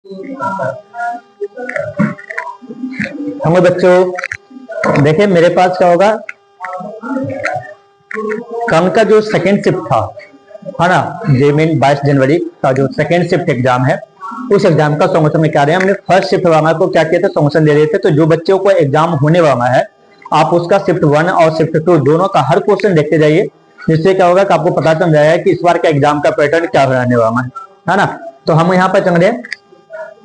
हम बच्चों देखे मेरे पास क्या होगा, कल का जो सेकेंड शिफ्ट था है ना, जेमिन 22 जनवरी का जो सेकेंड शिफ्ट एग्जाम है, उस एग्जाम का सॉल्यूशन में क्या रहे हैं। हमने फर्स्ट शिफ्ट वाला को क्या किया था, सॉल्यूशन दे रहे थे। तो जो बच्चों को एग्जाम होने वाला है, आप उसका शिफ्ट 1 और शिफ्ट 2 दोनों का हर क्वेश्चन देखते जाइए, जिससे क्या होगा कि आपको पता चल जाएगा कि इस बार का एग्जाम का पैटर्न क्या रहने वाला है ना। तो हम यहाँ पर चल रहे हैं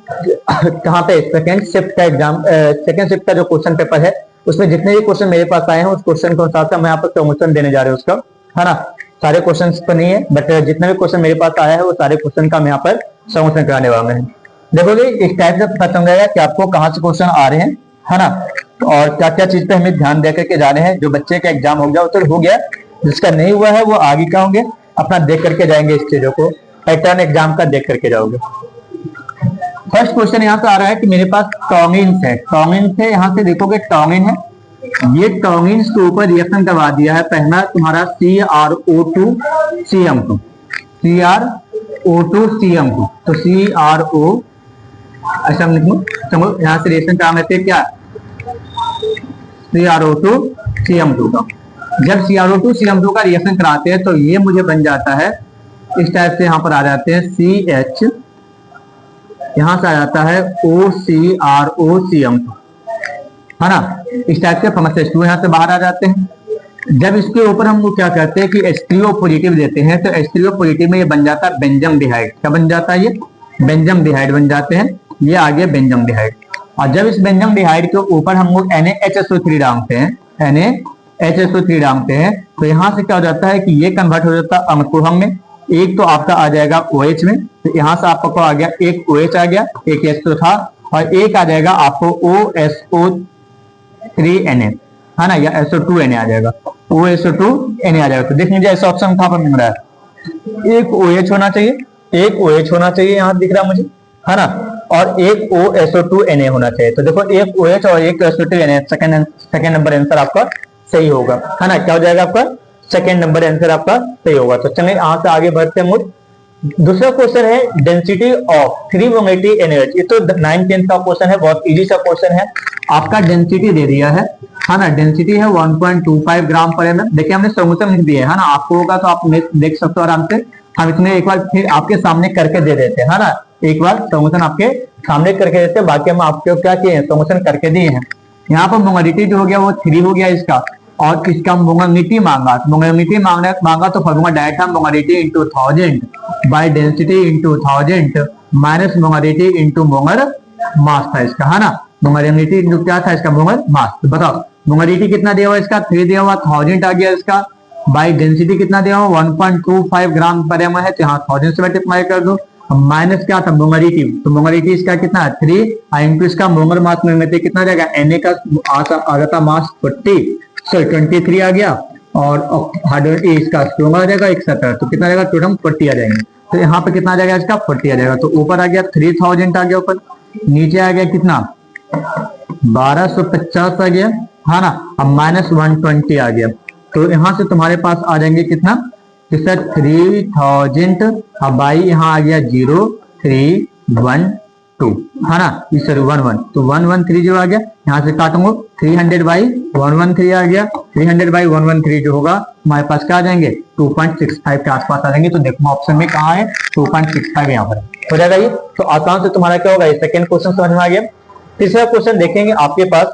कहाँ पे, सेकेंड शिफ्ट का एग्जाम, सेकेंड शिफ्ट का जो क्वेश्चन पेपर है, उसमें जितने भी क्वेश्चन मेरे पास आए हैं उस क्वेश्चन के अनुसार से मैं यहाँ पर सॉल्यूशन देने जा रहे हैं उसका, है ना। सारे क्वेश्चन तो नहीं है, बट जितने भी क्वेश्चन मेरे पास आया है वो सारे क्वेश्चन का मैं यहाँ पर सॉल्यूशन कराने वाला हूँ। देखोगे इस टाइप से पता चल जाएगा कि आपको कहाँ से क्वेश्चन आ रहे हैं, है ना, और क्या क्या चीज पे हमें ध्यान दे करके जा रहे हैं। जो बच्चे का एग्जाम हो गया वो तो हो गया, जिसका नहीं हुआ है वो आगे का होंगे, अपना देख करके जाएंगे, इस चीजों को पैटर्न एग्जाम का देख करके जाओगे। फर्स्ट क्वेश्चन यहाँ से आ रहा है कि मेरे पास टॉन्गिन्स है, टॉन्गिन्स है, यहाँ से देखोगे टॉन्गिन है, ये टॉन्गिन्स के ऊपर रिएक्शन करवा दिया है। पहला तुम्हारा CrO2 CM2, CrO2 CM2, तो CrO ऐसा हम लिखूं, समझो यहाँ से रिएक्शन काम है क्या, CrO2 CM2 का। जब CrO2 CM2 का रिएक्शन कराते हैं तो ये मुझे बन जाता है इस टाइप से, यहाँ पर आ जाते हैं CH, यहां से आ जाता है OCrOCM2, है ना। इस टाइप से H2 यहाँ से बाहर आ जाते हैं। जब इसके ऊपर हम क्या करते हैं कि H3O पॉजिटिव देते हैं, तो H3O पॉजिटिव में ये बन जाता है बेंजम डिहाइड। क्या बन जाता है, ये बेंजम डिहाइड बन जाते हैं, ये आगे बेंजम डिहाइड। और जब इस बेंजम डिहाइड के ऊपर हम लोग NaHSO3 डालते हैं, NaHSO3 डालते हैं, तो यहां से क्या हो जाता है कि ये कन्वर्ट हो जाता है अमकोहम में। एक तो आपका आ जाएगा OH में, तो यहां से आपको आ गया एक OH आ गया, एक H तो था, और एक आ जाएगा आपको OSO3Na, है ना, या SO2Na आ जाएगा, OSO2Na आ जाएगा। तो देख लीजिए ऐसा ऑप्शन कहां पर मिल रहा है, एक OH होना चाहिए, एक OH होना चाहिए, यहां दिख रहा है मुझे, है ना, और एक OSO2Na होना चाहिए। तो देखो एक OH और एक SO2Na, सेकंड नंबर आंसर आपका सही होगा, है ना। क्या हो जाएगा आपका, सेकंड नंबर आंसर आपका सही होगा। तो चलिए यहाँ से आगे बढ़ते हैं। दूसरा क्वेश्चन है डेंसिटी ऑफ 3 मोमेंटी एनर्जी। ये तो 9-10 का क्वेश्चन है, बहुत इजी सा क्वेश्चन है। आपका डेंसिटी दे दिया है ना, डेंसिटी है 1.25 ग्राम पर एमएम। देखिए हमने सॉल्यूशन लिख दिया है ना, आपको होगा तो आप देख सकते हो आराम से। हम इसमें एक बार फिर आपके सामने करके दे देते हैं, है ना, एक बार सॉल्यूशन आपके सामने करके देते हैं। बाकी हम आपको क्या किए हैं, सॉल्यूशन करके दिए हैं। यहाँ पर मोमेंटिटी जो हो गया वो 3 हो गया इसका, और इसका मोमेंटिटी मांगा, मोमेंटिटी मांगा तो फॉर्मूला डायरेक्ट था molarity into 1000 by density into 1000 minus molarity into molar mass था इसका, है ना। मोमेंटिटी इंटू क्या था इसका, मोलर मास। तो बताओ मोमेंटिटी कितना दिया हुआ इसका, 3 दिया हुआ, 1000 आ गया इसका, बाय डेंसिटी कितना दिया हुआ 1.25 ग्राम पर एम है, तो यहाँ 1000 से मल्टीप्लाई कर दो। माइनस क्या था मोमेंटिटी, तो मोमेंटिटी इसका कितना है 3, इंटू इसका मोलर मास में कितना जाएगा, Na का आ जाता मास 23 आ गया, और हाइड्रोजन इसका स्ट्रॉन्ग आ जाएगा 71, तो कितना आ जाएगा टोटल 40 आ जाएंगे। तो यहाँ पे कितना आ जाएगा इसका 40 आ जाएगा। तो ऊपर आ गया 3000 आ गया ऊपर, नीचे आ गया कितना 1250 आ गया, है ना, अब माइनस 120 आ गया। तो यहाँ से तुम्हारे पास आ जाएंगे कितना, तो सर 3000, अब बाई यहाँ आ गया 0312, है ना, सर 11, तो 1130 आ गया। यहाँ से काटूंगा 300/113 आ गया, 300/113 जो होगा हमारे पास क्या आ जाएंगे 2.65 के आसपास आ जाएंगे। तो देखो ऑप्शन में कहाँ है 2.65 यहाँ पर हो जाएगा ये। तो आसान से तुम्हारा क्या होगा, सेकंड क्वेश्चन समझ में आ गया। तीसरा क्वेश्चन देखेंगे आपके पास,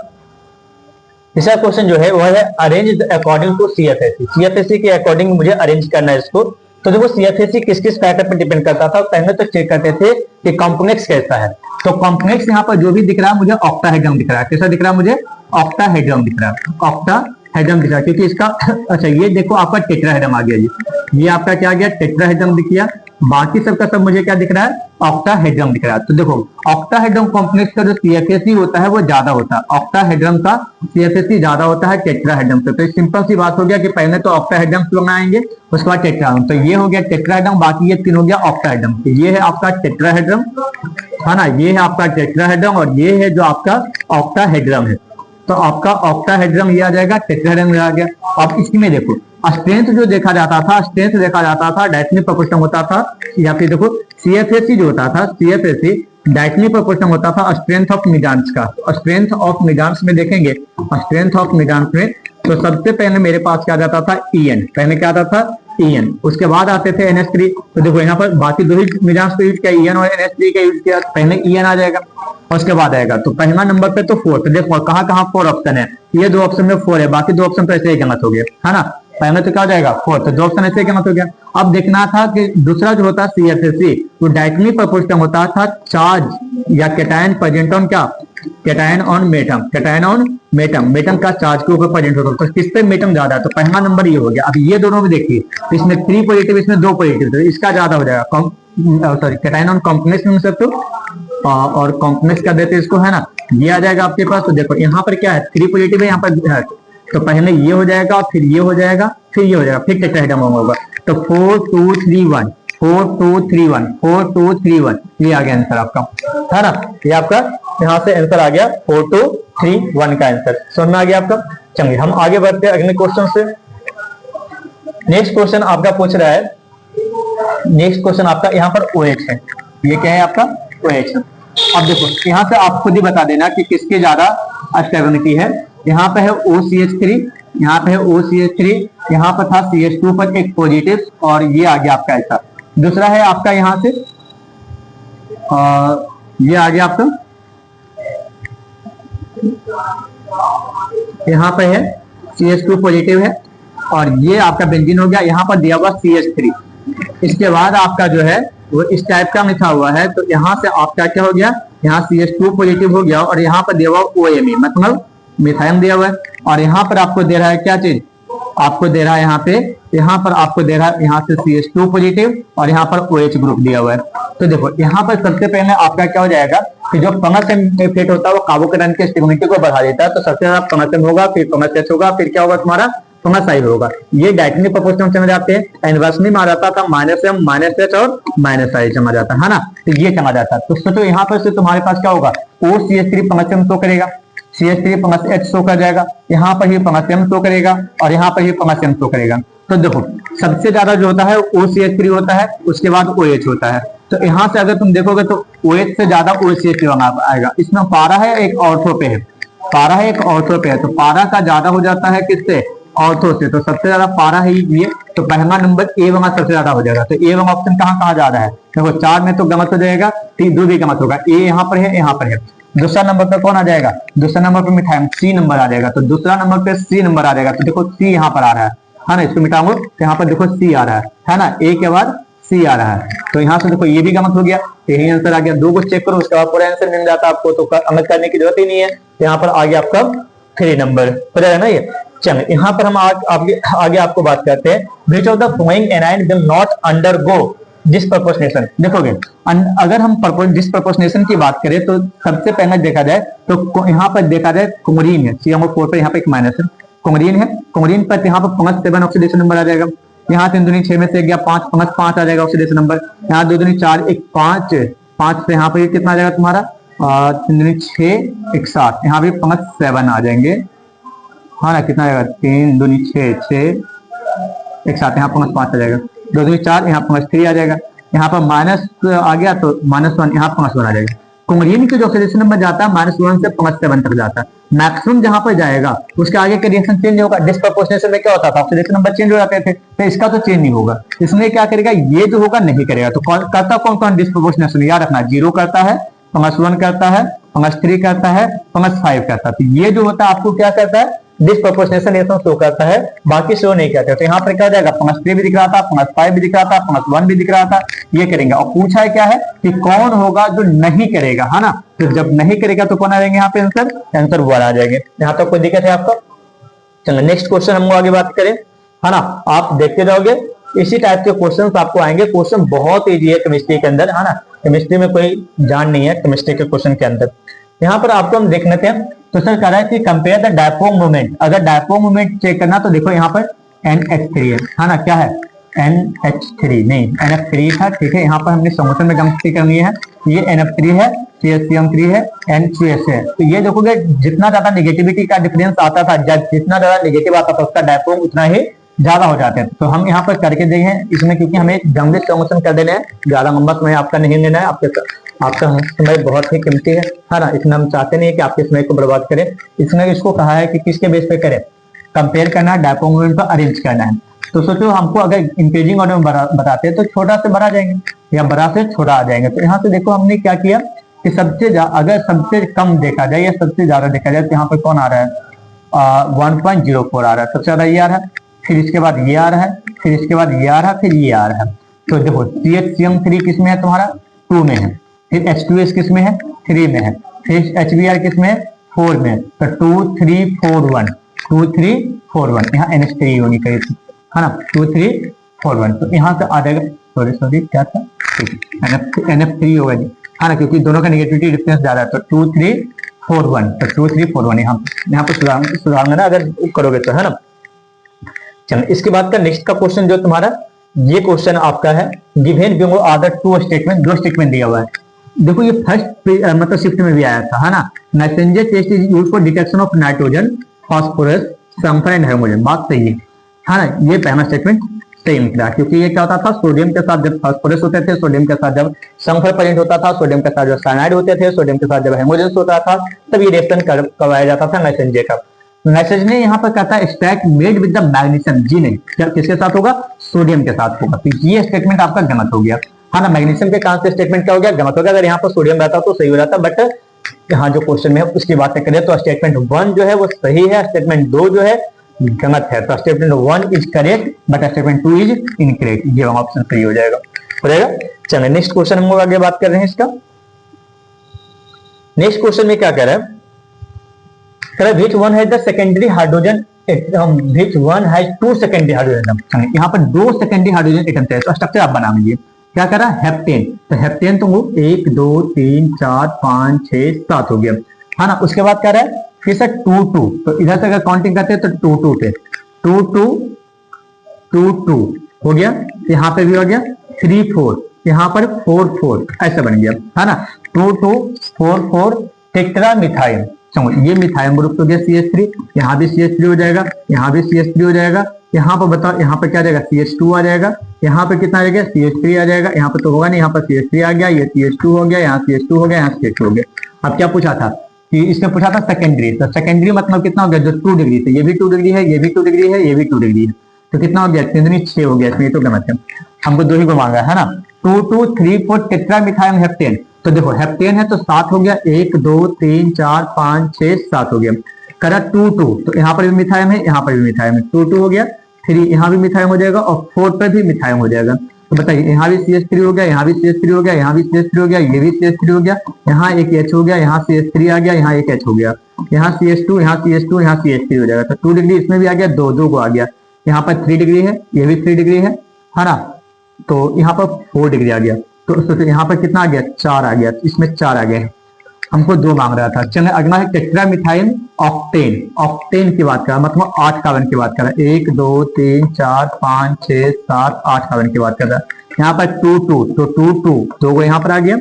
तीसरा क्वेश्चन जो है वो है arrange according to CFSE। CFSE के अकॉर्डिंग मुझे अरेंज करना है इसको। तो देखो CFSE किस किस फैक्टर पर डिपेंड करता था, पहले तो चेक करते थे कि कॉम्प्लेक्स कैसा है। तो कॉम्प्लेक्स यहाँ पर जो भी दिख रहा है मुझे ऑक्टाहेड्रम दिख रहा है। कैसा दिख रहा है मुझे, ऑक्टाहेड्रम दिख रहा है, ऑक्टाहेड्रम दिख रहा है, क्योंकि इसका अच्छा ये देखो आपका टेट्राहेड्रम आ गया, ये आपका क्या आ गया टेट्राहेड्रम दिख गया। बाकी सबका सब मुझे क्या दिख रहा है, ऑक्टाहेड्रम दिख रहा है। तो देखो ऑक्टाहेड्रम कॉम्प्लेक्स का जो CFSE होता है वो ज्यादा होता है, ऑक्टाहेड्रम का CFSE ज्यादा होता है टेट्राहेड्रम से। तो सिंपल सी बात हो गया कि पहले तो ऑक्टाहेड्रम बनाएंगे, उसके बाद टेट्राहेड्रम। तो ये हो गया टेट्राहेड्रम, बाकी ये 3 हो गया ऑक्टाहेड्रम। तो ये है आपका टेट्राहेड्रम, है ना, ये है आपका टेट्राहेड्रम, और ये है जो आपका ऑक्टाहेड्रम है। तो आपका ऑक्टाहेड्रम ये आ जाएगा, टेट्राहेड्रम आ गया। अब इसमें देखो स्ट्रेंथ जो देखा जाता था, स्ट्रेंथ देखा जाता था डायरेक्टली प्रोपोर्शनल होता था, या फिर देखो CFSE जो होता था, CFSE डायरेक्टली प्रोपोर्शनल होता था स्ट्रेंथ ऑफ मिजान्स का। स्ट्रेंथ ऑफ मिजान्स में देखेंगे, स्ट्रेंथ ऑफ मिजान्स में तो सबसे पहले मेरे पास क्या जाता था EN, पहले क्या आता था EN, उसके बाद आते थे NH3। तो देखो यहाँ पर बाकी दो ही मिजान्स को यूज किया, EN और NH3 का यूज किया, पहले EN आ जाएगा और उसके बाद आएगा। तो पहला नंबर पे तो 4, तो देखो कहाँ कहाँ 4 ऑप्शन है, ये 2 ऑप्शन में 4 है, बाकी 2 ऑप्शन तो ऐसे ही गलत हो गए, है ना। पहले तो क्या हो जाएगा 4, तो 2 ऑप्शन ऐसे गलत हो गया। अब देखना था कि दूसरा जो होता है CH3 वो डायरेक्टली प्रोपोर्शनल होता था चार्ज या कैटायन प्रेजेंट ऑन क्या, कैटायन ऑन मेटम, कैटायन ऑन मेटम, मेटम का चार्ज के ऊपर प्रेजेंट होता है, तो किस पे मेटम ज्यादा है, तो पहला नंबर ये हो गया। अब ये दोनों में देखिए, इसमें 3 पॉजिटिव, इसमें 2 पॉजिटिव, तो इसका ज्यादा हो जाएगा, सॉरी कैटायन ऑन कॉम्प्लेक्स में सब तो और कॉम्प्लेक्स का देते इसको, है ना, ये आ जाएगा आपके पास। तो देखो यहाँ पर क्या है 3 पॉजिटिव है यहाँ पर है, तो पहले ये हो जाएगा, फिर ये हो जाएगा, फिर ये हो जाएगा, फिर टेट्राहेड्रम होगा। तो 4 2 3 1 4 2 3 1 4 2 3 1, ये आ गया आंसर आपका, है ना। ये आपका यहाँ से आंसर आ गया 4 2 3 1 का आंसर, समझ में आ गया आपका। चलिए हम आगे बढ़ते हैं अगले क्वेश्चन से। नेक्स्ट क्वेश्चन आपका पूछ रहा है, नेक्स्ट क्वेश्चन आपका यहाँ पर OH है, ये क्या है आपका OH है। अब देखो यहाँ से आप खुद ही बता देना कि किसकी ज्यादा स्टेबिलिटी है। यहाँ पे है OCH3, यहाँ पे है OCH3, यहाँ पर था CH2 पर एक पॉजिटिव और ये आ गया आपका ऐसा। दूसरा है आपका यहाँ से ये आ गया आपका, यहाँ पे है CH2 पॉजिटिव है और ये आपका बेंजीन हो गया, यहाँ पर दिया हुआ CH3। इसके बाद आपका जो है वो इस टाइप का लिखा हुआ है, तो यहाँ से आपका क्या हो गया, यहाँ CH2 पॉजिटिव हो गया और यहाँ पर दिया हुआ OMe मतलब मिथाइन दिया हुआ है, और यहाँ पर आपको दे रहा है क्या चीज, आपको दे रहा है यहाँ पर आपको दे रहा है यहाँ से CH2 पॉजिटिव और यहाँ पर OH ग्रुप दिया हुआ है। तो देखो यहाँ पर सबसे पहले आपका क्या हो जाएगा कि जो फंगस इफेक्ट होता है वो कार्बोकेटायन की स्टेबिलिटी को बढ़ा देता है, तो सबसे ज्यादा फंगस होगा, फिर फंगस H होगा, फिर क्या होगा तुम्हारा फंगस I होगा। ये डायरेक्टली प्रोपोर्शनल चला जाते हैं, इनवर्सली में आ जाता था -M -H और -I चला जाता है ना, तो ये चला जाता है। तो सोचो यहाँ पर से तुम्हारे पास क्या होगा, OCH3 फंगस M शो करेगा, CH3 फंगस H शो कर जाएगा, यहाँ पर ही फंगस M शो करेगा और यहाँ पर ही फंगस M शो करेगा। तो देखो सबसे ज्यादा जो होता है OCH3 होता है, उसके बाद OH होता है। तो यहाँ से अगर तुम देखोगे तो OH से ज्यादा OCH3 आएगा। इसमें पारा है एक ऑर्थो पे है, पारा है एक ऑर्थो पे है, तो पारा का ज्यादा हो जाता है किससे, ऑर्थो से, तो सबसे ज्यादा पारा है ये। तो पहला नंबर ए वाला सबसे ज्यादा हो जाएगा। तो ए वाला ऑप्शन कहाँ कहाँ ज्यादा है, देखो 4 में तो गलत हो जाएगा, 2 भी गलत होगा, ए यहाँ पर है, यहाँ पर है। दूसरा नंबर पे कौन आ जाएगा, दूसरा नंबर पे मिथाइल C नंबर आ जाएगा, तो दूसरा नंबर पे C नंबर आ जाएगा। तो देखो C यहाँ पर आ रहा है ना, इसको मिटाओ तो यहाँ पर देखो C आ रहा है ना, A के बाद C आ रहा है। तो यहाँ से देखो ये भी गलत हो गया, तो यही आंसर आ गया। 2 को चेक करो उसके बाद पूरा आंसर मिल जाता है आपको, तो अलग करने की जरूरत ही नहीं है। तो यहाँ पर आ गया आपका 3 नंबर, हो जाएगा ना ये। चलिए यहाँ पर हम आगे आपको बात करते हैं, which of the following A9 will not undergo disproportionation. देखोगे अगर हम डिस्प्रपोर्शनेशन की बात करें तो सबसे पहले देखा जाए तो यहाँ पर देखा जाए कुमरीन है, CMO4 पर यहाँ पे एक माइनस है, कुमरीन है, कुमरीन पर यहाँ पर फंगस 7 ऑक्सीडेशन नंबर आ जाएगा। यहाँ 3 दूनी 6 में से गया 5, फंगस 5 आ जाएगा ऑक्सीडेशन नंबर। यहाँ 2 दूनी 4 1 5 से यहाँ पर कितना आ जाएगा तुम्हारा 3 दूनी 6 1 7, यहाँ भी फंगस 7 आ जाएंगे, हाँ ना, कितना आएगा 3 दूनी 6 6 1 7, यहाँ फंगस 5 आ जाएगा, 2 दूनी 4, यहाँ फंगस 3 आ जाएगा, यहाँ पर माइनस आ गया तो -1, यहाँ फंगस 1 आ जाएगा। कुमरीन की जो ऑक्सीडेशन नंबर जाता है -1 से फंगस 7 तक जाता है। मैक्सिमम जहां पर जाएगा उसके आगे का रिएक्शन चेंज होगा। डिस्प्रपोर्शनेशन में क्या होता था, ऑक्सीडेशन नंबर चेंज हो जाते थे, तो इसका तो चेंज नहीं होगा। इसमें क्या करेगा, ये जो होगा नहीं करेगा। तो करता कौन कौन डिस्प्रपोर्शनेशन, याद रखना 0 करता है, फंगस 1 करता है, फंगस 3 करता है, फंगस 5 करता है। तो ये जो होता है आपको क्या करता है, डिस्प्रपोर्शनेशन रिएक्शन शो करता है, बाकी शो नहीं करते। तो यहाँ पर क्या हो जाएगा, फंगस 3 भी दिख रहा था, फंगस 5 भी दिख रहा था, फंगस 1 भी दिख रहा था, ये करेंगे। और पूछा है क्या है कि कौन होगा जो नहीं करेगा, है ना। तो जब नहीं करेगा तो कौन आ जाएंगे यहाँ पे आंसर 1 आ जाएंगे। यहाँ तक कोई दिक्कत है आपको। चलो नेक्स्ट क्वेश्चन हम आगे बात करें, है ना, आप देखते जाओगे इसी टाइप के क्वेश्चन आपको आएंगे। क्वेश्चन बहुत ईजी है केमिस्ट्री के अंदर, है ना, केमिस्ट्री में कोई जान नहीं है केमिस्ट्री के क्वेश्चन के अंदर। यहाँ पर आपको हम देख लेते हैं। तो सर कह रहा है कि कंपेयर द डायपोल मोमेंट, अगर डायपोल मोमेंट चेक करना तो देखो यहाँ पर NH3 है ना, क्या है NH3 नहीं NF3 था, ठीक है। यहाँ पर हमने सॉल्यूशन में गलती करनी है, ये NF3 है, CH3 है, N2S है। तो ये देखोगे जितना ज्यादा नेगेटिविटी का डिफरेंस आता था, जितना ज्यादा नेगेटिव आता था उसका डायपोल उतना ही ज्यादा हो जाते हैं। तो हम यहाँ पर करके देखें इसमें, क्योंकि हमें जंगली प्रमोशन कर देने हैं, ज्यादा लंबा समय आपका नहीं लेना है, आपका समय बहुत ही कीमती है ना। इसमें हम चाहते नहीं है कि आपके समय को बर्बाद करें। इसमें इसको कहा है कि किसके बेस पे करें, कंपेयर करना है, डायपोल मोमेंट पर अरेंज करना है। तो सोचो हमको अगर इंक्रीजिंग ऑर्डर में बताते हैं तो छोटा से बड़ा जाएंगे या बड़ा से छोटा आ जाएंगे। तो यहाँ से देखो हमने क्या किया कि अगर सबसे कम देखा जाए या सबसे ज्यादा देखा जाए तो यहाँ पर कौन आ रहा है, 1.04 आ रहा है, सबसे ज्यादा ये आ रहा है, फिर इसके बाद ये आ रहा है, फिर इसके बाद ये आ रहा है, फिर ये आ रहा है। तो देखो CH3 किस में है तुम्हारा, 2 में है, फिर H2S किस में है, 3 में है, फिर HBr किस में है, 4 में है। तो 2 3 4 1 2 3 4 1, यहाँ NH3 होनी चाहिए थी, है ना, 2 3 4 1। तो यहाँ से आ जाएगा, सॉरी क्या था, NF3 होगा जी, है ना, क्योंकि दोनों का नेगेटिविटी डिफरेंस ज्यादा है। तो 2 3 4 1, तो 2 3 4 1 यहाँ पे सुधारना ना अगर करोगे तो, है ना। चलो इसके बाद का नेक्स्ट का क्वेश्चन जो तुम्हारा, ये क्वेश्चन आपका है given below are the 2 statement, 2 statement दिया हुआ है। देखो ये फर्स्ट मतलब शिफ्ट में भी आया था, है ना, messenger test is used for detection of nitrogen, phosphorus, sulphur and hydrogen. बात सही है ना, ये पहला स्टेटमेंट सही निकला, क्योंकि ये क्या होता था, सोडियम के साथ जब फास्फोरस होते थे, सोडियम के साथ जब सल्फर प्रेजेंट होता था, सोडियम के साथ जब साइनाइड होते थे, सोडियम के साथ जब हाइड्रोजन होता था, तब ये रिएक्शन करवाया जाता था मैसेंजर का। मैसेज ने यहाँ पर कहता है stack made with the magnesium, जी नहीं, किसके साथ होगा, सोडियम के साथ होगा। तो ये स्टेटमेंट आपका गलत हो गया, है ना। मैग्नीशियम के कारण से स्टेटमेंट क्या हो गया, गलत हो गया। अगर यहाँ पर सोडियम रहता तो सही हो जाता, बट यहाँ जो क्वेश्चन में है उसकी बात करें तो स्टेटमेंट 1 जो है वो सही है, स्टेटमेंट 2 जो है गलत है। तो statement 1 is correct but statement 2 is incorrect, ये ऑप्शन सही हो जाएगा। चलिए नेक्स्ट क्वेश्चन हम लोग आगे बात कर रहे हैं इसका। नेक्स्ट क्वेश्चन में क्या कह रहा है, which one has the secondary hydrogen atom, which one has 2 secondary hydrogen atom। यहाँ पर 2 secondary hydrogen atom है, तो स्ट्रक्चर आप बना लीजिए। क्या कर रहा है, हेप्टेन, तो हेप्टेन तो 1 2 3 4 5 6 7 हो गया, है ना। उसके बाद क्या रहा है, फिर से 2 2, तो इधर से अगर काउंटिंग करते हैं तो 2 2 पे 2 2 2 2 हो गया, यहाँ पे भी हो गया 3 4, यहाँ पर 4 4 ऐसा बन गया, है ना। 2 2 4 4 टेट्रा मिथाइल, चलो ये मिथाइल ग्रुप हो गया CH3, यहाँ भी CH3 हो जाएगा, यहाँ भी CH3 हो जाएगा। यहाँ पर बताओ, यहाँ पर क्या आ जाएगा, CH2 आ जाएगा, यहाँ पर कितना आ जाएगा, CH3 आ जाएगा, यहाँ पर तो होगा नहीं, यहाँ पर CH3 आ गया, ये CH2 हो गया, यहाँ CH2 हो गया, यहाँ CH2 हो गया। अब क्या पूछा था कि इसने पूछा था सेकेंडरी, तो सेकेंडरी मतलब कितना हो गया, जो 2 डिग्री थे, ये भी 2 डिग्री है, ये भी 2 डिग्री है, ये भी 2 डिग्री है, तो कितना हो गया, 3 दूनी 6 हो गया। इसमें तो गलत है, हमको 2 ही को मांगा है ना। 2 2 3 4 टेट्रा मिथाइल हेप्टेन, तो देखो हेप्टेन है तो 7 हो गया, 1 2 3 4 5 6 7 हो गया। करा 2 2, तो यहाँ पर भी मिथाइल है, यहाँ पर भी मिथाइल है, 2 2 हो गया, 3 यहाँ भी मिथाइल हो जाएगा और 4 पर भी मिथाइल हो जाएगा। तो बताइए, यहाँ भी CH3 हो गया, यहाँ भी CH3 हो गया, यहाँ भी CH3 हो गया, ये भी CH3 हो गया, यहाँ एक H हो गया, यहाँ CH3 आ गया, यहाँ एक H हो गया, यहाँ CH2, यहाँ CH2, यहाँ CH3 हो जाएगा। तो 2 डिग्री इसमें भी आ गया, 2 2 को आ गया, यहाँ पर 3 डिग्री है, ये भी 3 डिग्री है ना, तो यहाँ पर 4 डिग्री आ गया। तो यहाँ पर कितना आ गया, 4 आ गया, इसमें 4 आ गए, हमको 2 मांग रहा था। चलिए अगला है टेट्रा मिथाइल ऑक्टेन, ऑक्टेन की बात कर रहा है, मतलब 8 कार्बन की बात कर रहा है, 1 2 3 4 5 6 7 8 कार्बन की बात कर रहा है। यहाँ पर 2 2, तो 2 2 2 को यहाँ पर आ गया,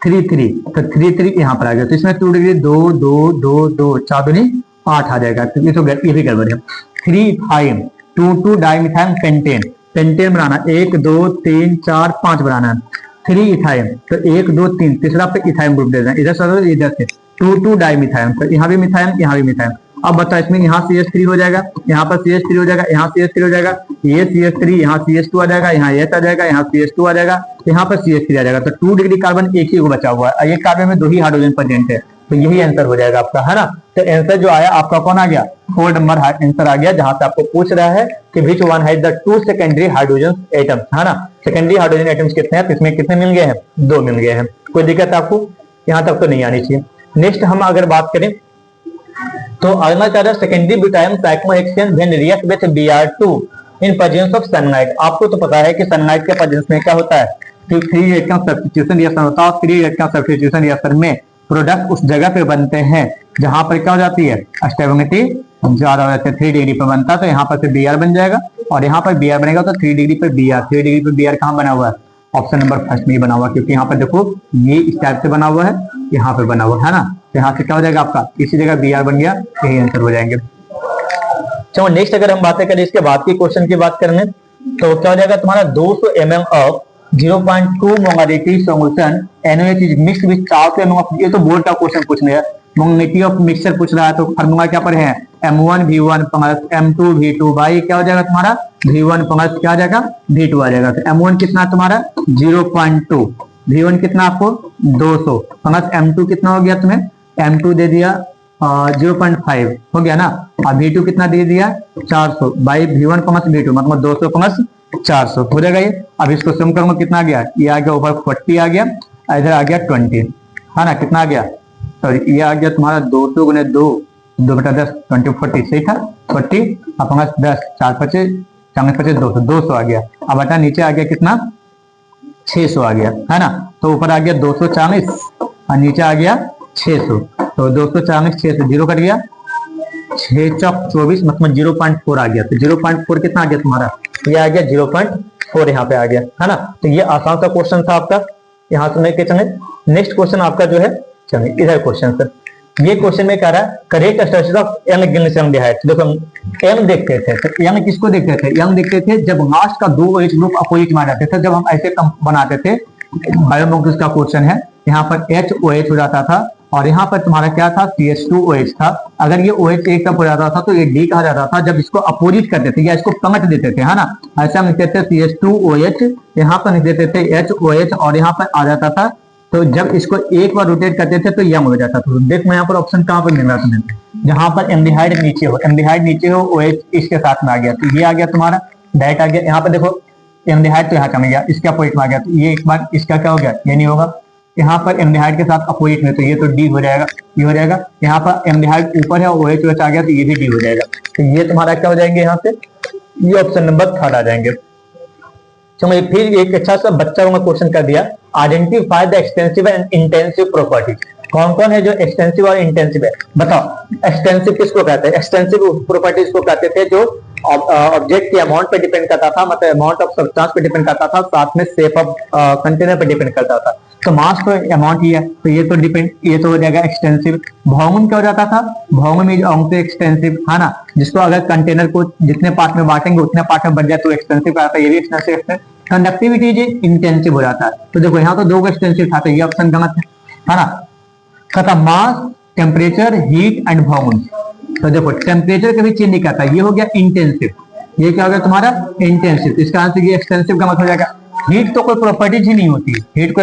3 3, तो 3 3 यहाँ पर आ गया, तो इसमें 2 डिग्री 2 2 2 2 4 दूनी 8 आ जाएगा, तो ये भी गड़बड़ है। 3 5 2 2 डाइमिथाइल पेंटेन, पेंटेन बनाना 1 2 3 4 5 बनाना है। 3 इथाइल, तो 1 2 3, तीसरा पे इथाइल ग्रुप दे देना, इधर से इधर से 2 2 डाइमिथाइल, तो यहाँ भी मिथाइल, यहाँ भी मिथाइल। अब बताओ, इसमें यहाँ CH3 हो जाएगा, यहाँ पर CH3 हो जाएगा, यहाँ CH3 हो जाएगा, ये CH3, यहाँ CH2 आ जाएगा, यहाँ H आ जाएगा, यहाँ CH2 आ जाएगा, यहाँ पर CH3 आ जाएगा। तो 2 डिग्री कार्बन एक ही को बचा हुआ है, एक कार्बन में 2 ही हाइड्रोजन प्रेजेंट है, तो यही आंसर हो जाएगा आपका, है ना। तो आंसर जो आया आपका कौन आ गया, 4 नंबर आंसर आ गया, जहां से आपको पूछ रहा है कि which one has the 2 secondary hydrogen atoms, है ना। सेकेंडरी हाइड्रोजन एटम्स कितने हैं, तो इसमें कितने मिल गए हैं, 2 मिल गए हैं। कोई दिक्कत आपको यहाँ तक तो नहीं आनी चाहिए। नेक्स्ट हम अगर बात करें तो अगला क्या है, secondary butyl cyclohexane when react with Br2 in presence of sunlight. आपको तो पता है कि सनलाइट के प्रेजेंस में क्या होता है, कि फ्री रेडिकल सब्स्टिट्यूशन रिएक्शन होता है, और फ्री रेडिकल सब्स्टिट्यूशन रिएक्शन में प्रोडक्ट उस जगह पे बनते हैं जहां पर क्या हो जाती है, स्टेबिलिटी ज्यादा हो जाती है। 3 डिग्री पर बनता है तो यहाँ पर Br बन जाएगा, और यहाँ पर Br बनेगा तो 3 डिग्री पर Br, 3 डिग्री पर Br कहाँ बना हुआ है, ऑप्शन नंबर फर्स्ट में बना हुआ, क्योंकि यहाँ पर देखो ये इस टाइप से बना हुआ है, यहाँ पे बना हुआ है ना, तो यहाँ से क्या हो जाएगा आपका, इसी जगह Br बन गया, यही आंसर हो जाएंगे। चलो नेक्स्ट अगर हम बातें करें इसके बाद की क्वेश्चन की बात करेंगे तो क्या हो जाएगा तुम्हारा 200 mm of 0.2 molarity solution NaOH is mixed with 400 mm of, ये तो बोर्ड का क्वेश्चन पूछ लिया, मोलारिटी ऑफ मिक्सचर पूछ रहा है तो फार्मूला क्या पर है M1V1 प्लस M2V2 बाई क्या हो जाएगा तुम्हारा V1 प्लस क्या आ जाएगा V2 आ जाएगा। तो M1 कितना तुम्हारा 0.2, V1 कितना आपको 200 प्लस M2 कितना हो गया तुम्हें M2 दे दिया 0.5 हो गया ना, और V2 कितना दे दिया 400 बाई V1 प्लस V2 मतलब 200 प्लस 400 हो जाएगा ये। अब इसको सम करूंगा कितना आ गया, ये आ गया ऊपर 40 आ गया, इधर आ गया 20 है ना, कितना आ गया सॉरी ये आ गया तुम्हारा 200 गुने 2 2/10 20 40 सही था 40 अपना 10 4 25 4 25 200 आ गया। अब बटा नीचे आ गया कितना 600 आ गया है ना, तो ऊपर आ गया 240 और नीचे आ गया 600, तो 240 600 जीरो कट गया 6 चौक 24 मतलब 0.4 आ गया। तो 0.4 कितना आ गया तुम्हारा, ये आ गया 0.4 यहाँ पे आ गया है ना। तो ये आसान सा क्वेश्चन था आपका, यहाँ से लेके चले नेक्स्ट क्वेश्चन आपका जो है, चलिए इधर क्वेश्चन सर, ये क्वेश्चन में कह रहा है correct structure of an gills. देखो एम देखते थे तो एम किसको देखते थे, एम देखते थे जब लास्ट का दो OH ग्रुप अपोजिट में आ जाते थे, जब हम ऐसे बनाते थे बायोमॉलिक्यूल्स का क्वेश्चन है, यहाँ पर HOH हो जाता था और यहाँ पर तुम्हारा क्या था CH2OH था। अगर ये OH एक कप हो जाता था तो ये D कहा जाता था जब इसको अपोजिट करते थे या इसको कमट देते थे है ना, ऐसा हम लिखते थे CH2OH, यहाँ पर लिख देते थे HOH और यहाँ पर आ जाता था, तो जब इसको एक बार रोटेट करते थे तो यम हो जाता था। देख मैं यहाँ पर ऑप्शन कहाँ पर मिल रहा तुम्हें, जहां पर एल्डिहाइड नीचे हो, एल्डिहाइड नीचे हो OH इसके साथ में आ गया, तो ये आ गया तुम्हारा डायरेक्ट आ गया। यहाँ पर देखो एल्डिहाइड तो यहाँ कम गया, इसके अपोजिट में आ गया, तो ये एक बार इसका क्या हो गया ये नहीं होगा, यहाँ पर एल्डिहाइड के साथ अपोजिट में तो ये तो D हो जाएगा, ये हो जाएगा। यहाँ पर एल्डिहाइड ऊपर है OH आ गया तो ये भी D हो जाएगा, तो ये तुम्हारा क्या हो जाएंगे यहाँ पे, ये ऑप्शन नंबर 3 आ जाएंगे। चलो फिर एक अच्छा सा बच्चा को क्वेश्चन कर दिया, identify the extensive and intensive properties. कौन कौन है जो एक्सटेंसिव और इंटेंसिव है बताओ। एक्सटेंसिव किसको कहते हैं, एक्सटेंसिव प्रॉपर्टीज को कहते थे जो ऑब्जेक्ट के अमाउंट पे डिपेंड करता था, मतलब अमाउंट ऑफ सब्सटेंस पे डिपेंड करता था, साथ में शेप ऑफ कंटेनर पे डिपेंड करता था। तो मास तो अमाउंट ही है, तो ये तो डिपेंड, ये तो हो जाएगा एक्सटेंसिव। वॉल्यूम क्या हो जाता था, वॉल्यूम इज ऑल्सो एक्सटेंसिव है ना, जिसको अगर कंटेनर को जितने पार्ट में बांटेंगे उतने पार्ट में बन जाए तो एक्सटेंसिव कहता है, ये भी एक्सटेंसिव। कंडक्टिविटी जो इंटेंसिव हो जाता है, तो देखो यहाँ तो 2 एक्सटेंसिव था तो ये ऑप्शन गलत है ना। खत्म, मास टेम्परेचर हीट एंड वॉल्यूम, तो देखो टेम्परेचर कभी चेंज नहीं करता, ये हो गया इंटेंसिव, ये क्या हो गया तुम्हारा इंटेंसिव, इसका आंसर ये एक्सटेंसिव का मतलब हो जाएगा। हीट तो कोई प्रॉपर्टीज ही नहीं होती, हीट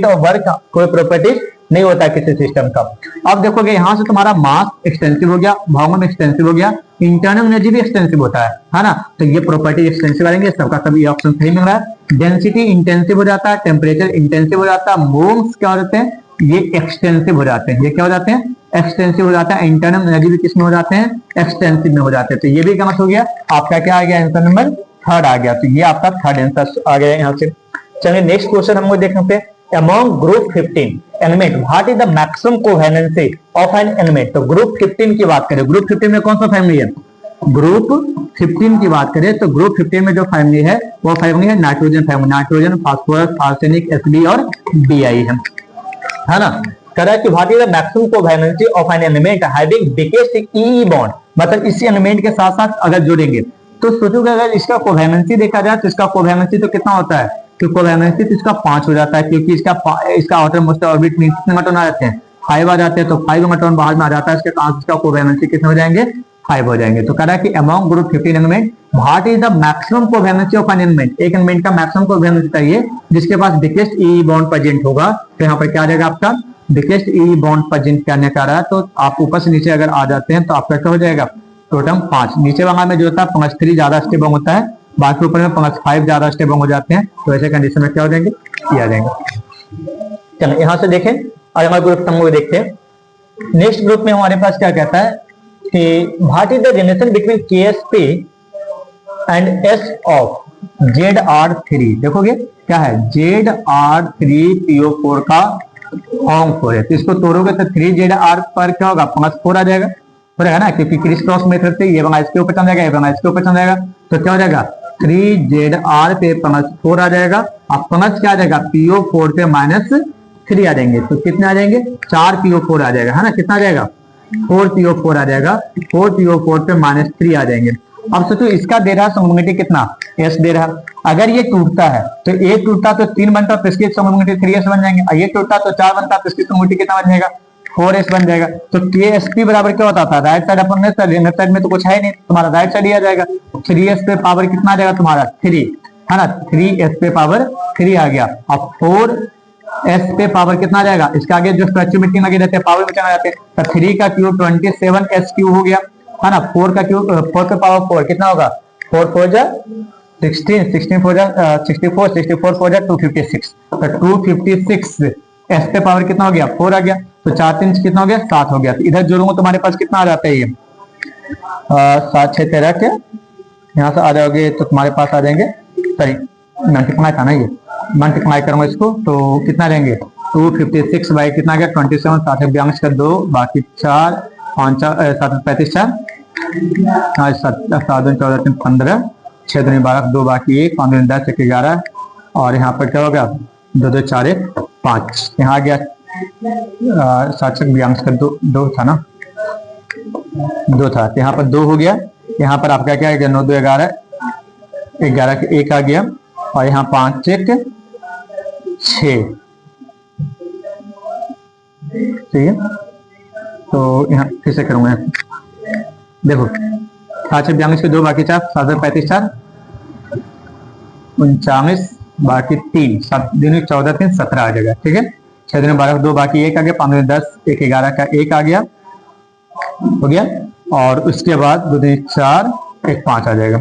और वर्क कोई प्रॉपर्टीज नहीं होता किसी सिस्टम का। अब देखोगे यहाँ से तुम्हारा मास एक्सटेंसिव हो गया, वॉल्यूम एक्सटेंसिव हो गया, इंटरनल एनर्जी भी एक्सटेंसिव होता है ना, तो ये प्रॉपर्टी एक्सटेंसिव आएंगे, सबका सभी ऑप्शन सही मिल रहा है। डेंसिटी इंटेंसिव हो जाता है, टेम्परेचर इंटेंसिव हो जाता है, मोल्स क्या हो जाते हैं ये एक्सटेंसिव हो जाते हैं, ये क्या हो जाते हैं एक्सटेंसिव हो जाता है। इंटरनल एनर्जी भी किस में हो जाते हैं एक्सटेंसिव में हो जाते हैं, तो ये भी गलत हो गया। आपका क्या आ गया आंसर नंबर 3 आ गया, तो ये आपका 3rd आंसर आ गया यहाँ से। चलिए नेक्स्ट क्वेश्चन हम लोग देखते हैं, among group 15 element what is the maximum covalency of an element। तो ग्रुप 15 की बात करें, ग्रुप 15 में कौन सा फैमिली है, ग्रुप 15 की बात करें तो ग्रुप 15 में जो फैमिली है वो फैमिली है nitrogen family, nitrogen phosphorus arsenic Sb और Bi है ना। कह रहा है कि what is the maximum covalency of an element having biggest E bond, मतलब इसी एलिमेंट के साथ साथ अगर जुड़ेंगे तो सोचोगे अगर इसका कोवैलेंसी देखा जाए तो इसका कोवैलेंसी तो कितना होता है, तो कोवैलेंसी तो इसका 5 हो जाता है, क्योंकि इसका आउटर मोस्ट ऑर्बिट में कितने इलेक्ट्रॉन आ जाते हैं 5 आ जाते हैं, तो 5 इलेक्ट्रॉन बाहर में आ जाता है, इसके पास इसका कोवैलेंसी कितने हो जाएंगे 5 हो जाएंगे। तो कह रहा है कि among group 15 element what is the maximum covalency of an element, एक एलिमेंट का मैक्सिमम कोवैलेंसी चाहिए जिसके पास बिगेस्ट ई बॉन्ड प्रेजेंट होगा, तो यहाँ पर क्या आ जाएगा आपका बिगेस्ट ई बॉन्ड प्रेजेंट करने का रहा है। तो आप ऊपर से नीचे अगर आ जाते हैं तो आपका क्या हो जाएगा टोटल 5, नीचे वाला में जो होता है +3 ज्यादा स्टेबल होता है, बाकी ऊपर में +5 ज्यादा स्टेबल हो जाते हैं, तो ऐसे कंडीशन में क्या हो जाएंगे ये आ जाएंगे। चलो यहाँ से देखें और हमारे ग्रुप हम लोग देखते हैं। नेक्स्ट ग्रुप में हमारे पास क्या कहता है कि what is the relation between KsP and S of ZR3। देखोगे क्या है ZR3PO4 का फॉर्म 4 है, तो इसको तोड़ोगे तो 3ZR पर क्या होगा +4 आ जाएगा, हो जाएगा ना, क्योंकि क्रिस क्रॉस मेथड से ये बना इसके ऊपर चल जाएगा, ये बना इसके ऊपर चल जाएगा, तो क्या हो जाएगा 3ZR पे +4 आ जाएगा, अब प्लस क्या आ जाएगा PO4 पे -3 आ जाएंगे, तो कितने आ जाएंगे 4 PO4 आ जाएगा है ना, कितना आ जाएगा 4PO4 आ जाएगा, 4PO4 पे -3 आ जाएंगे। अब सोचो इसका दे रहा है सॉल्युबिलिटी कितना, S दे रहा है। अगर ये टूटता है तो A टूटता तो 3 बनता तो इसकी सॉल्युबिलिटी 3S बन जाएंगे, और ये टूटता तो 4 बनता तो इसकी सॉल्युबिलिटी कितना बन जाएगा, 4S बन जाएगा। तो KSP बराबर क्या होता था, राइट साइड अपन लेफ्ट साइड, लेफ्ट साइड में तो कुछ है नहीं, तुम्हारा राइट साइड ही आ जाएगा। 3S पे पावर कितना आ जाएगा तुम्हारा 3, है ना, 3S पे पावर 3 आ गया। अब 4S पे पावर कितना आ जाएगा, इसके आगे जो स्ट्रक्चर लगे रहते हैं पावर में चला जाते हैं, तो 3 का क्यूब 27S क्यूब हो गया, है ना। 4 का क्यूब 4 पे पावर 4 कितना होगा, 4 4 जा 16, 16 4 जा 64, 64 4 जा 256, तो 256 S पे पावर कितना हो गया 4 आ गया, तो 4 3 कितना हो गया 7 हो गया। तो इधर जोड़ूंगा तुम्हारे पास कितना आ जाता है, ये 7 6 13 के यहाँ से आ जाओगे तो तुम्हारे पास आ जाएंगे, सॉरी मल्टीप्लाई था ना, ये मल्टीप्लाई करूंगा इसको तो कितना लेंगे 256 बाई कितना गया 27, 7 42 का 2 बाकी 4 5 7 35 4 7 14 15 6 2 12 2 बाकी 1 5 2 10 1 11, और यहाँ पर क्या हो गया 2 2 4 1 5, यहाँ आ गया 7 42 का 2 था ना, 2 था, तो यहाँ पर 2 हो गया। यहाँ पर आपका क्या है 9 2 11 11 के 1 आ गया, और यहाँ 5 1 6, ठीक है। तो यहाँ फिर से करूंगा, देखो 7 42 के 2 बाकी 4 7 35 4 39 बाकी 3 7 दिन 14 3 17 आ जाएगा, ठीक है। 6 दिन 12 2 बाकी 1 आ गया, 5 दिन 10 1 11 का 1 आ गया, हो गया। और उसके बाद 2 दिन 4 1 5 आ जाएगा।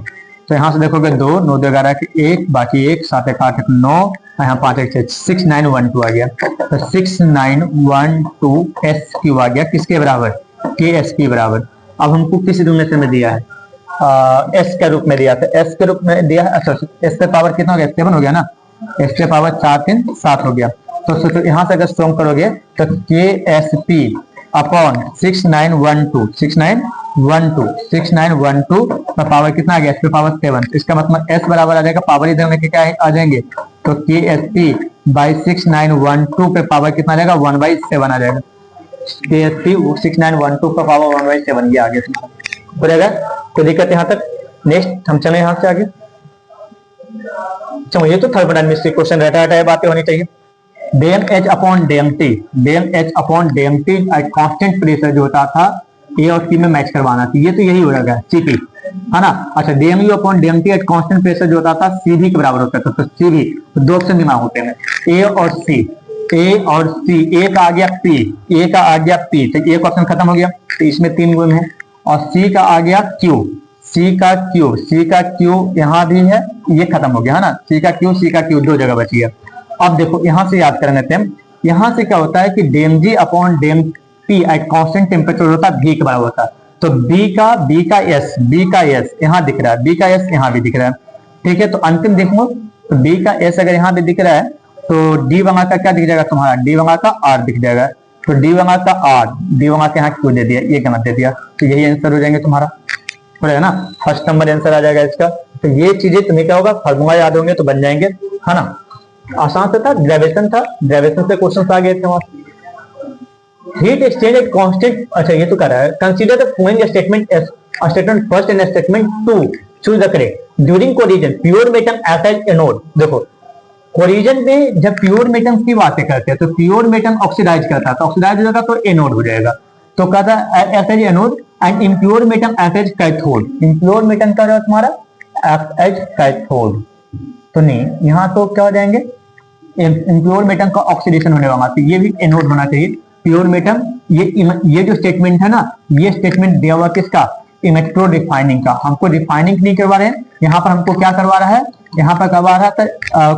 तो यहाँ से देखोगे 2 9 2 11 के 1 बाकी 1 7 1 8 1 9, यहाँ 5 1 6 6912 आ गया। तो 6912 S क्यूब आ गया, किसके बराबर KSP बराबर। अब हमको किस यूनिट में दिया है, S के रूप में दिया था, S के रूप में दिया है, अच्छा S पे पावर कितना हो गया 7 हो गया ना, S पे पावर 4 3 7 हो गया। तो सोचो यहाँ से अगर स्ट्रॉन्ग करोगे तो KSP अपॉन 6912 का पावर कितना आ गया, S पे पावर 7, इसका मतलब S बराबर आ जाएगा, पावर इधर में क्या आ जाएंगे, तो KSP बाई 6912 पे पावर कितना आ जाएगा 1/7 आ जाएगा। KSP 6912 का पावर 1/7 ये आ गया, हो जाएगा। कोई दिक्कत यहाँ तक, नेक्स्ट हम चले यहाँ से आगे। चलो ये तो थर्मोडायनामिक्स क्वेश्चन रहता है, बातें होनी चाहिए। डेम एच अपॉन डेम टी, डेम एच अपॉन डेम टी कांस्टेंट प्रेशर जो होता था ए और सी में मैच करवाना थी, ये तो यही हो जाएगा सीपी, है ना। अच्छा डेम यू अपॉन डेम टी एट कांस्टेंट प्रेशर जो होता था सीवी के बराबर होता था, तो सीवी तो 2 ऑप्शन दिमाग होते हैं, ए और सी, ए और सी, ए का आ गया पी, ए का आ गया पी, तो एक ऑप्शन खत्म हो गया, तो इसमें 3 गुण है। और सी का आ गया क्यू, सी का क्यू, सी का क्यू यहाँ भी है, ये खत्म हो गया, है ना, सी का क्यू 2 जगह बची है। अब देखो यहां से याद कर लेते हैं, यहां से क्या होता है कि डेम जी अपॉन डेम पी एट कांस्टेंट टेम्परेचर होता है V के बराबर होता है। तो B का S यहाँ दिख रहा है, B का S यहाँ भी दिख रहा है, ठीक है। तो अंतिम देखो तो B का S अगर यहाँ भी दिख रहा है तो D वहां का क्या दिख जाएगा तुम्हारा, D वहां का R दिख जाएगा, तो D वहां का R, D वहां का यहाँ क्यों दे दिया, ये गलत दे दिया, तो यही आंसर हो जाएंगे तुम्हारा, हो जाएगा ना, फर्स्ट नंबर आंसर आ जाएगा इसका। तो ये चीजें तुम्हें क्या होगा फॉर्मूला याद होंगे तो बन जाएंगे, है ना। आसान से था, ग्रेविएशन था, ग्रेविएशन से क्वेश्चन आ गए थे वहां। हीट एक्सचेंज एट कांस्टेंट, अच्छा ये तो कर रहा है, consider the following statement as statement first and statement 2, choose the correct. During collision pure metal act as anode, देखो कोलिजन में जब प्योर मेटल की बातें करते हैं तो प्योर मेटल ऑक्सीडाइज करता है, तो ऑक्सीडाइज हो जाएगा तो एनोड हो जाएगा, तो कहता है act as anode and impure metal act as cathode, impure metal का तुम्हारा एक्ट एज कैथोड, तो नहीं यहाँ तो क्या हो जाएंगे इम्प्योर मेटल का ऑक्सीडेशन होने वाला, तो ये भी एनोड होना चाहिए। प्योर मेटल ये जो स्टेटमेंट है ना, ये स्टेटमेंट दिया हुआ किसका, इलेक्ट्रो रिफाइनिंग का। हमको रिफाइनिंग नहीं करवा रहे हैं, यहाँ पर हमको क्या करवा रहा है, यहाँ पर करवा रहा था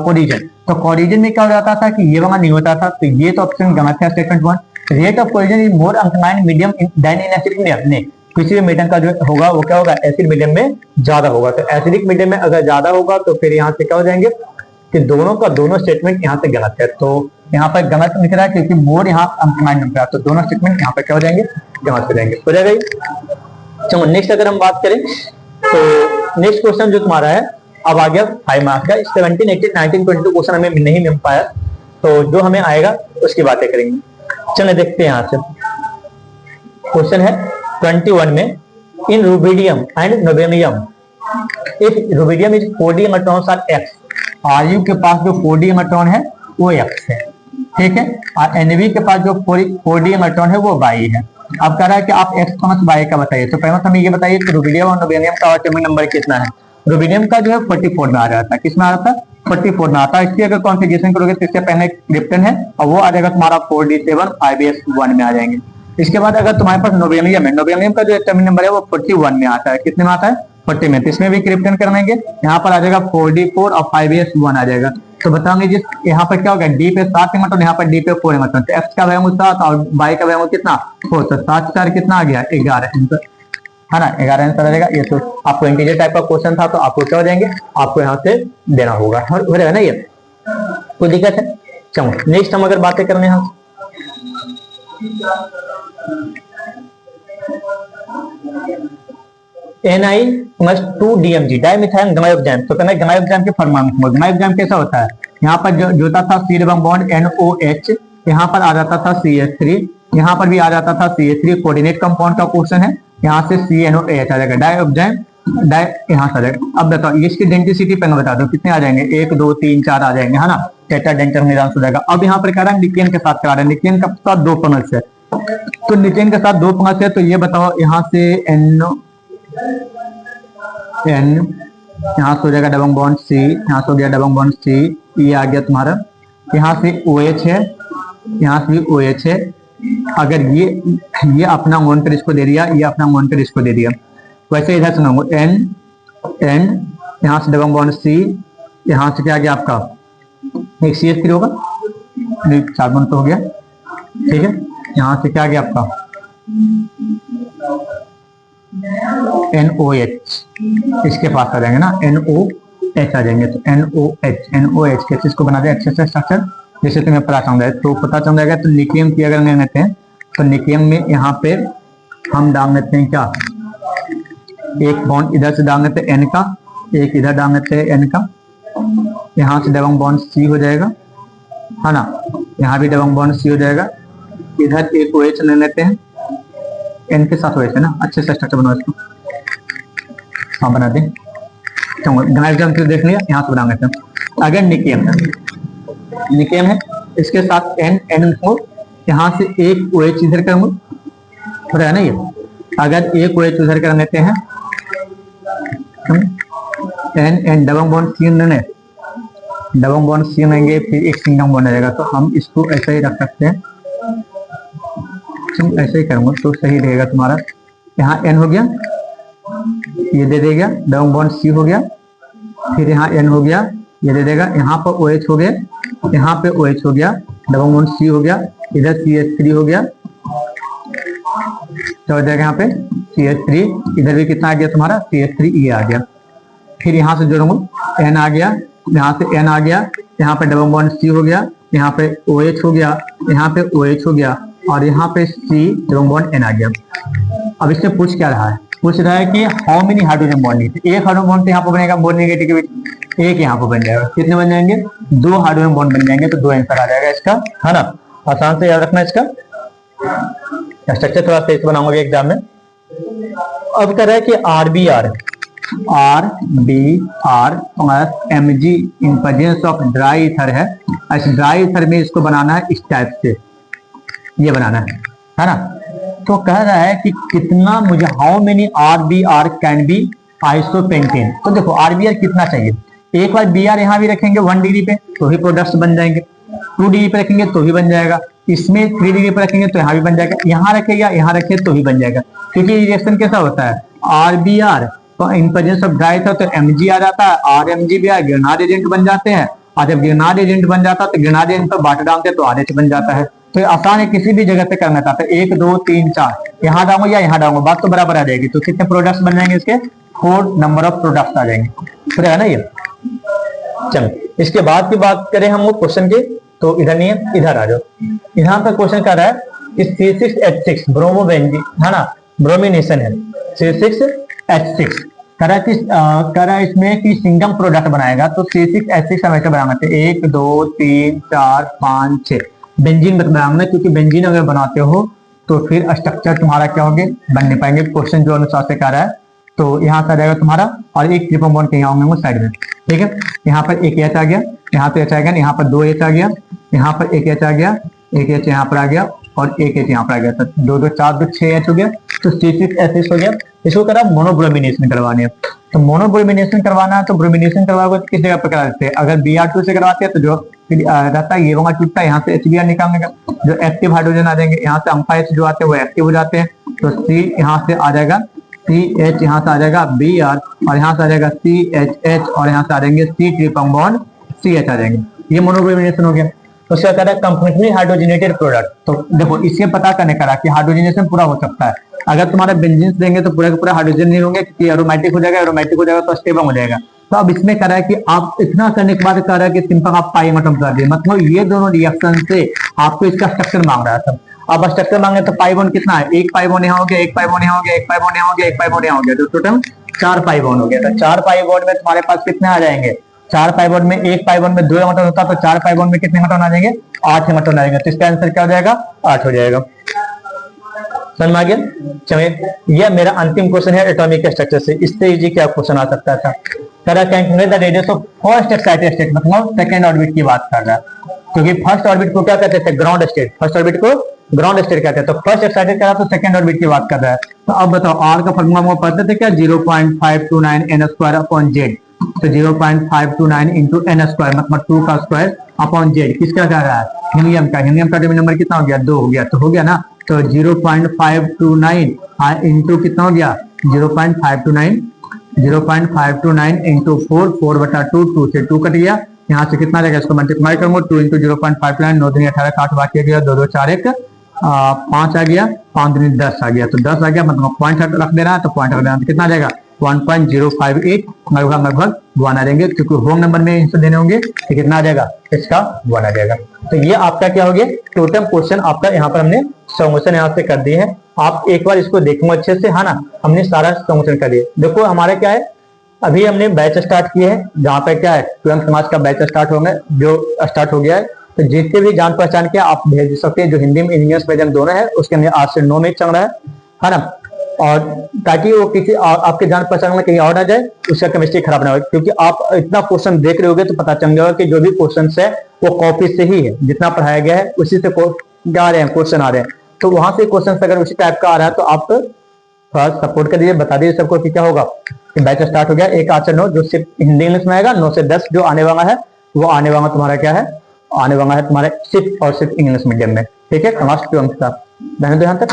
कोलिजन। तो कोलिजन में क्या हो जाता था कि ये वाला नहीं होता था, तो ये तो ऑप्शन गलत है statement 1। Rate of collision is more alkaline medium than in acidic medium, नहीं किसी भी मीडियम का जो होगा वो क्या होगा एसिड मीडियम में ज्यादा होगा, तो एसिडिक मीडियम में अगर ज्यादा होगा तो फिर यहाँ से क्या हो जाएंगे कि दोनों का दोनों स्टेटमेंट यहाँ से गलत है, तो यहाँ पर गलत लिख रहा है क्योंकि मोर यहाँ अल्कलाइन लिख रहा है, तो दोनों स्टेटमेंट यहाँ पर क्या हो जाएंगे गलत हो जाएंगे, हो जाएगा। चलो नेक्स्ट अगर हम बात करें तो नेक्स्ट क्वेश्चन जो तुम्हारा है अब आ गया 5 मार्क्स का। 17 18 19 22 क्वेश्चन हमें नहीं मिल पाया, तो जो हमें आएगा उसकी बातें करेंगे। चलो देखते हैं यहाँ से क्वेश्चन है 21 में, in rubidium and nobelium if rubidium is 4 D electrons are X, RU के पास जो 4 डी इलेक्ट्रॉन है वो एक्स है, ठीक है, और एनवी के पास जो 4 डी इलेक्ट्रॉन है वो वाई है। अब कह रहा है कि आप एक्स कॉमस वाई का बताइए, तो पहले हमें ये बताइए कि रुबिडियम और नोबेलियम का एटॉमिक नंबर कितना है। रुबिडियम का जो है 44 में आ जाता है, किसमें आ जाता है 44 में आता है। इसकी अगर कॉन्फ़िगरेशन करोगे तो इससे पहले क्रिप्टन है और वो आ जाएगा तुम्हारा 4d7 5s1 में आ जाएंगे। इसके बाद अगर तुम्हारे पास नोबेलियम है, नोबेलियम का जो एटॉमिक नंबर है वो 41 में आता है, कितने में आता है 40 में, तो इसमें भी क्रिप्टन करवाएंगे, यहाँ पर आ जाएगा 4d4 और 5s1 आ जाएगा। तो बताओगे जिस यहाँ पर क्या होगा, डी पे 7 मतलब यहाँ पर डी पे 4 मतलब, तो एक्स का वैल्यू 7 और वाई का वैल्यू कितना 4, तो 7 4 कितना आ गया 11 आंसर है ना, 11 आंसर आ जाएगा। ये तो आपको इंटीजर टाइप का क्वेश्चन था तो आपको क्या हो जाएंगे, आपको यहाँ से देना होगा, हो जाएगा ना, ये कोई दिक्कत है। चलो नेक्स्ट हम अगर बातें करने हम Ni+2DMG डाइमिथाइल ग्लाइकोजेन, तो कहना है ग्लाइकोजेन के परमाणु, ग्लाइकोजेन कैसा होता है, यहाँ पर जो होता था C डबल बॉन्ड NOH, यहाँ पर आ जाता था CH3, यहाँ पर भी आ जाता था CH3, कोऑर्डिनेट कंपाउंड का क्वेश्चन है, यहाँ से CNOH आ जाएगा, डाइऑक्साइड यहाँ से आ जाएगा। अब बताओ इसकी डेंसिटी पहले बता दो कितने आ जाएंगे, 1 2 3 4 आ जाएंगे है ना, टेट्रा डेंटल में हो जाएगा। अब यहाँ पर कह रहा है निकेन के साथ करा रहा है, निकेन के साथ 2 पंगल्स है, तो निकेन के साथ 2 पंगल्स है, तो ये बताओ यहाँ से N यहाँ से हो जाएगा डबल बॉन्ड C, यहाँ से हो गया डबल बॉन्ड C, ये आ गया तुम्हारा, यहाँ से OH है, यहाँ से भी OH है। अगर ये अपना मोनकर इसको दे दिया, ये अपना मोनकर इसको दे दिया, वैसे इधर सुनो N यहाँ से डबल बॉन्ड C, यहाँ से क्या आ गया आपका एक CH3 होगा, 4 बॉन्ड तो हो गया, ठीक है, यहाँ से क्या आ गया आपका NOH, इसके पास आ जाएंगे ना NOH आ जाएंगे, तो NOH कैसे इसको बना दे अच्छे से स्ट्रक्चर, जैसे तुम्हें पता चल जाए तो पता चल जाएगा। तो निकेम की अगर ले लेते हैं तो निकेम में यहाँ पे हम डाल लेते हैं क्या, एक बॉन्ड इधर से डाल लेते हैं N का, एक इधर डाल लेते हैं N का, यहाँ से डबल बॉन्ड C हो जाएगा है ना, यहाँ भी डबल बॉन्ड C हो जाएगा, इधर एक OH ले लेते हैं, N के साथ OH है ना, अच्छे से स्ट्रक्चर बनाओ इसको, हाँ बना दें, ग्लाइकोजेन देख लिया, यहाँ से बना लेते हैं। अगर निकेम है इसके साथ N यहाँ से एक OH इधर करूंगा, हो रहा है ना ये, अगर एक OH उधर कर लेते हैं N डबल बॉन्ड C लेने, डबल बॉन्ड C लेंगे, फिर एक सिंगल बॉन्ड आ जाएगा, तो हम इसको ऐसा ही रख सकते हैं, ऐसे ही करूंगा तो सही रहेगा तुम्हारा। यहाँ N हो गया, ये दे देगा, डबल बॉन्ड C हो गया, फिर यहाँ N हो गया, ये दे देगा, यहाँ पर OH हो गया, यहाँ पे OH हो गया, डबल बॉन्ड C हो गया, इधर CH3 हो गया, तो हो जाएगा यहाँ पे CH3, इधर भी कितना आ गया तुम्हारा CH3 ये आ गया, फिर यहाँ से जोड़ूंगा N आ गया, यहाँ से N आ गया, यहाँ पे डबल बॉन्ड C हो गया, यहाँ पे OH हो गया, यहाँ पे OH हो गया, और यहाँ पे C डबल बॉन्ड N आ गया। अब इससे पूछ क्या रहा है, पूछ रहा है कि हाउ मेनी हाइड्रोजन बॉन्ड, एक हाइड्रोजन बॉन्ड यहाँ पर बनेगा, बोर्ड नेगेटिव के बीच एक यहाँ पर बन जाएगा, कितने बन जाएंगे 2 हाइड्रोजन बॉन्ड बन जाएंगे, तो 2 आंसर आ जाएगा इसका है ना, आसान से याद रखना इसका स्ट्रक्चर, थोड़ा सा इस बनाऊंगा एग्जाम में। अब कह रहा है कि RBr plus Mg in presence of dry ether है, ऐसे ड्राई ईथर में इसको बनाना है इस टाइप से, ये बनाना है ना। तो कह रहा है कि कितना मुझे, how many RBr can be isopentane, तो देखो RBr कितना चाहिए, एक बार Br यहाँ भी रखेंगे 1 डिग्री पे तो ही प्रोडक्ट्स बन जाएंगे, 2 डिग्री पे रखेंगे तो भी बन जाएगा, इसमें 3 डिग्री पे रखेंगे तो यहाँ भी बन जाएगा, यहाँ रखेगा यहाँ रखे तो ही बन जाएगा, क्योंकि रिएक्शन कैसा होता है RBr तो इन प्रेजेंस ऑफ ड्राई था तो Mg आ जाता है, RMg भी ग्रेनाड एजेंट बन जाते हैं, और जब ग्रेनाड एजेंट बन जाता है तो ग्रेनाड एजेंट पर वाटर डालते हैं तो RH बन जाता है। तो आसान है, किसी भी जगह पे करना चाहते हैं, 1 2 3 4 यहाँ डालूंगा या यहाँ डालूंगा, बात तो बराबर आ जाएगी, तो कितने प्रोडक्ट्स बन जाएंगे इसके 4 नंबर ऑफ प्रोडक्ट्स आ जाएंगे, फिर है ना ये। चलो इसके बाद की बात करें हम लोग क्वेश्चन के, तो इधर नहीं है, इधर आ जाओ, यहाँ पर क्वेश्चन कर रहा है कि C6H6 ब्रोमोबेंजीन है ना, ब्रोमिनेशन है, C6H6 कह रहा है इसमें कि सिंगल प्रोडक्ट बनाएगा, तो C6H6 हमेशा बनाते हैं 1 2 3 4 5 6 बेंजीन बनाना, क्योंकि बेंजीन अगर बनाते हो तो फिर स्ट्रक्चर तुम्हारा क्या होंगे, बन नहीं पाएंगे क्वेश्चन जो अनुसार से कर रहा है। तो यहाँ से आ जाएगा तुम्हारा, और एक ट्रिपल बॉन्ड के यहाँ होंगे साइड में, ठीक है। यहाँ पर एक एच आ गया, यहाँ पे एच आ गया, यहाँ पर दो एच आ गया, यहाँ पर एक एच आ गया, एक एच यहाँ पर आ गया, और एक एच यहाँ पर आ गया। तो दो दो चार दो छह एच हो गया, तो C6H6 हो गया। इसको करा मोनोब्रोमिनेशन करवानी है। तो मोनोब्रोमिनेशन करवाना है तो ब्रोमिनेशन करवाओगे तो किस जगह पर करा देते हैं, अगर Br2 से करवाते हैं तो जो रहता है ये वहां टूटता है, यहाँ से HBr निकालने का, जो एक्टिव हाइड्रोजन आ जाएंगे, यहाँ से अम्फा H जो आते हैं वो एक्टिव हो जाते हैं। तो C यहाँ से आ जाएगा CH, यहाँ से आ जाएगा Br, और यहाँ से आ जाएगा CHH, और यहाँ से आ जाएंगे C ट्रिपल बॉन्ड CH आ जाएंगे। ये मोनोब्रोमिनेशन हो गया। तो उसका कहता है कंप्लीटली हाइड्रोजनेटेड प्रोडक्ट। तो देखो इससे पता करने का कि हाइड्रोजनेशन पूरा हो सकता है। अगर तुम्हारे बेंजीन देंगे तो पूरा का पूरा हाइड्रोजन नहीं होंगे, क्योंकि एरोमेटिक हो जाएगा, एरोमेटिक हो जाएगा तो स्टेबल हो जाएगा। तो अब इसमें कह रहा है कि आप इतना करने के बाद कह रहा है कि सिंपल आप पाई एटम कर दिए, मतलब ये दोनों रिएक्शन से आपको इसका स्ट्रक्चर मांग रहा था। अब स्ट्रक्चर मांगे तो पाई बॉन्ड कितना है, एक पाई बॉन्ड यहाँ हो गया, एक पाई बॉन्ड यहाँ हो गया, एक पाई बॉन्ड यहाँ हो गया, एक पाई बॉन्ड यहाँ हो गया, तो टोटल 4 पाई बॉन्ड हो गया। तो 4 पाई बॉन्ड में तुम्हारे पास कितने आ जाएंगे, 4 पाई बॉन्ड में, एक पाई बॉन्ड में 2 इलेक्ट्रॉन होता है, तो 4 पाई बॉन्ड में कितने इलेक्ट्रॉन आ जाएंगे, 8 इलेक्ट्रॉन आ जाएंगे। तो इसका आंसर क्या हो जाएगा, 8 हो जाएगा। समझ में आ गया। चलिए यह मेरा अंतिम क्वेश्चन है एटॉमिक स्ट्रक्चर से, इससे इजी क्या क्वेश्चन आ सकता था। Calculate the radius of first excited state, मतलब सेकंड ऑर्बिट की बात कर रहा है, क्योंकि फर्स्ट ऑर्बिट को क्या कहते थे, ग्राउंड स्टेट। फर्स्ट ऑर्बिट को ग्राउंड स्टेट कहते हैं। तो फर्स्ट एक्साइटेड कर रहा तो सेकंड ऑर्बिट की बात कर रहा है। तो अब बताओ आर का फॉर्मूला हम पढ़ते थे क्या, 0.529 n स्क्वायर अपॉन जेड। तो 0.529 इंटू एन स्क्वायर मतलब 2 का स्क्वायर अपॉन जेड, किसका कह रहा है, हीलियम का। हीलियम का atomic नंबर कितना हो गया, 2 हो गया, तो हो गया ना। तो 0.529 इंटू कितना हो गया, 0.529 इंटू 4, 4/2, 2 से 2 कट गया, यहाँ से कितना जाएगा, इसको मल्टीप्लाई करूंगा, 2 इंटू 0.529, 9 दूनी 18 का 8 बाकी आ गया, 2 2 4 1 5 आ गया, 5 दूनी 10 आ गया। तो 10 आ गया, मतलब पॉइंट रख देना है, तो पॉइंट रख देना, तो कितना आ जाएगा 1.058, लगभग 1 आ जाएंगे, क्योंकि होम नंबर में आंसर देने होंगे, तो कितना आ जाएगा, इसका 1 आ जाएगा। तो ये आपका क्या हो गया, टोटल क्वेश्चन आपका यहाँ पर हमने सॉल्यूशन यहाँ से कर दिए हैं। आप एक बार इसको देखो अच्छे से, है ना। हमने सारा सॉल्यूशन कर दिया। देखो हमारा क्या है, अभी हमने बैच स्टार्ट किए हैं, जहाँ पे क्या है स्वयं समाज का बैच स्टार्ट होंगे, जो स्टार्ट हो गया है। तो जितने भी जान पहचान के आप भेज सकते हैं, जो हिंदी में इंग्लिश मीडियम दोनों है, उसके अंदर 8 से 9 में चल रहा है ना। और ताकि वो किसी आपके जान पहचान में कहीं और ना जाए, उसका केमिस्ट्री खराब ना हो, क्योंकि आप इतना क्वेश्चन देख रहे होगे तो पता चल जाएगा कि जो भी क्वेश्चन है वो कॉपी से ही है, जितना पढ़ाया गया है उसी से आ रहे हैं क्वेश्चन आ रहे हैं। तो वहां से क्वेश्चन अगर उसी टाइप का आ रहा है तो आप थोड़ा सपोर्ट कर दीजिए, बता दीजिए सबको कि क्या होगा कि बैच स्टार्ट हो गया। 1 8 से 9 जो सिर्फ हिंदी इंग्लिश में आएगा, 9 से 10 जो आने वाला है वो आने वाला तुम्हारा क्या है, आने वाला है तुम्हारे सिर्फ और सिर्फ इंग्लिश मीडियम में, ठीक है। क्लास 12 का ध्यान तक